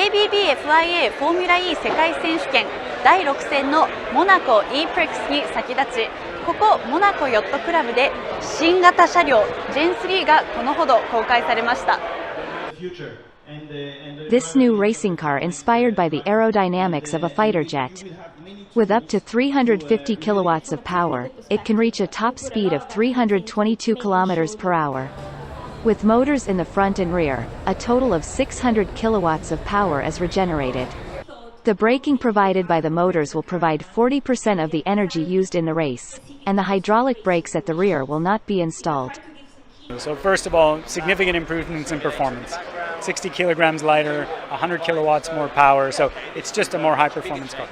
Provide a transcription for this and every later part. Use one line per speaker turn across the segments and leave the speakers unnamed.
ABB-FIA フォーミュラ E 世界選手権第6戦のモナコ E-Prix に先立ち、ここモナコヨットクラブで新型車両 Gen3 がこのほど公開されました。
This new racing car inspired by the aerodynamics of a fighter jet. With up to 350 kilowatts of power, it can reach a top speed of 322 kilometers per hour. With motors in the front and rear, a total of 600 kilowatts of power is regenerated. The braking provided by the motors will provide 40% of the energy used in the race, and the hydraulic brakes at the rear will not be installed.
So first of all, significant improvements in performance. 60 kilograms lighter, 100 kilowatts more power, so it's just a more high-performance car.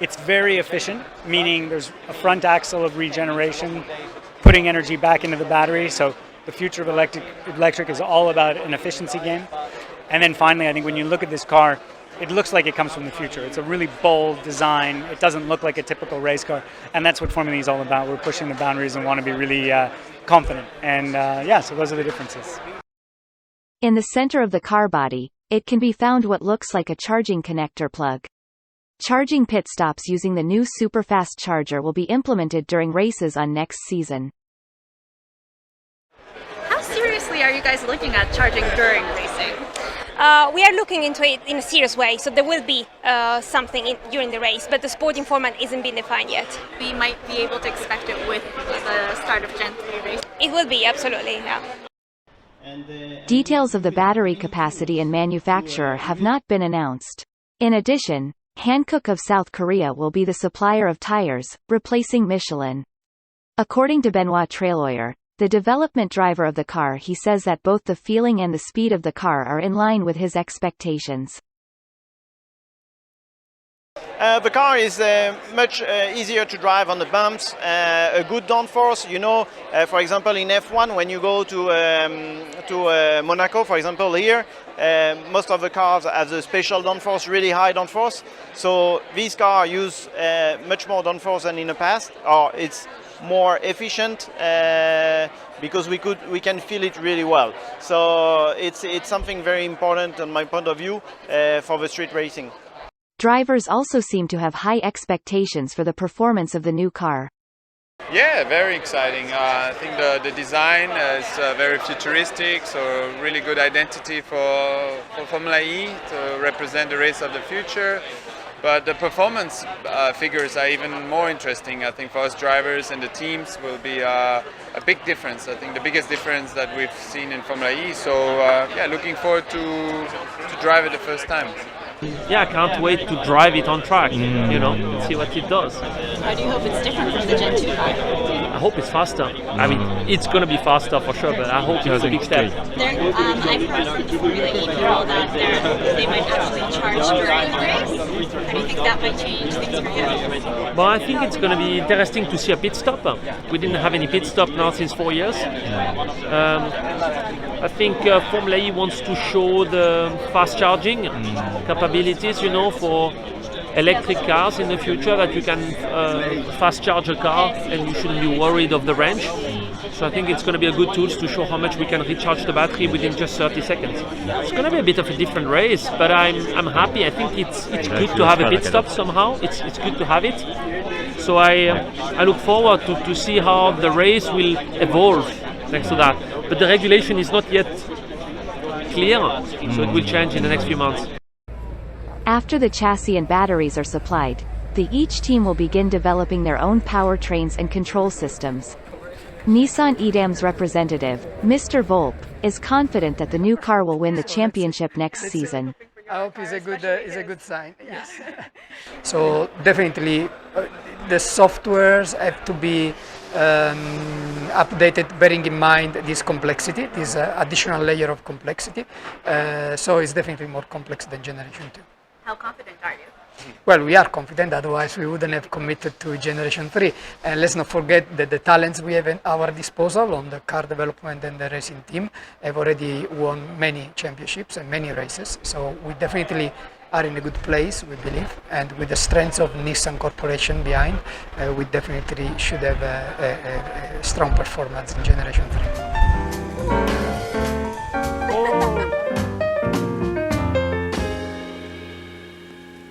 It's very efficient, meaning there's a front axle of regeneration, putting energy back into the battery, so the future of electric is all about an efficiency game. And then finally, I think when you look at this car, it looks like it comes from the future. It's a really bold design. It doesn't look like a typical race car, and that's what Formula E is all about. We're pushing the boundaries and want to be really confident. And so those are the differences.
In the center of the car body, it can be found what looks like a charging connector plug. Charging pit stops using the new super-fast charger will be implemented during races on next season.
How seriously are you guys looking at charging during racing?
We are looking into it in a serious way, so there will be something during the race, but the sporting format isn't been defined yet.
We might be able to expect it with the start of Gen3 race.
It will be, absolutely, yeah.
Details of the battery capacity and manufacturer have not been announced. In addition, Hankook of South Korea will be the supplier of tires, replacing Michelin. According to Benoit Trailoyer, the development driver of the car, he says that both the feeling and the speed of the car are in line with his expectations.
The car is much easier to drive on the bumps, a good downforce. You know, for example, in F1, when you go to Monaco, for example, here, most of the cars have the special downforce, really high downforce. So this car use much more downforce than in the past, or it's more efficient because we can feel it really well. So it's something very important, on my point of view, for the street racing.
Drivers also seem to have high expectations for the performance of the new car.
Yeah, very exciting. I think the design is very futuristic, so really good identity for Formula E to represent the race of the future. But the performance figures are even more interesting. I think for us drivers and the teams will be a big difference. I think the biggest difference that we've seen in Formula E. So looking forward to drive it the first time.
Yeah, I can't wait to drive it on track, and see what it does.
How do you hope it's different from the Gen 2 car?
I hope it's faster. I mean, it's going to be faster for sure, but I hope it's a big step.
I've heard from the Formula E people that they might actually charge during the race. How do you think that might change things for you?
Well, I think it's going to be interesting to see a pit stop. We didn't have any pit stop now since 4 years. I think Formula E wants to show the fast charging capabilities, for electric cars in the future, that you can fast charge a car and you shouldn't be worried of the range. So I think it's going to be a good tool to show how much we can recharge the battery within just 30 seconds. It's going to be a bit of a different race, but I'm happy. I think it's good to have a pit stop somehow. It's good to have it. So I look forward to see how the race will evolve next to that. But the regulation is not yet clear, so it will change in the next few months.
After the chassis and batteries are supplied, each team will begin developing their own powertrains and control systems. Nissan Edam's representative, Mr. Volpe, is confident that the new car will win the championship next season.
I hope it's a good sign. Yes. So definitely, the softwares have to be updated, bearing in mind this complexity, this additional layer of complexity. So it's definitely more complex than Generation 2.
How confident are you?
Well, we are confident, otherwise we wouldn't have committed to Generation 3. And let's not forget that the talents we have at our disposal on the car development and the racing team have already won many championships and many races. So we definitely are in a good place, we believe. And with the strengths of Nissan Corporation behind, we definitely should have a strong performance in Generation 3.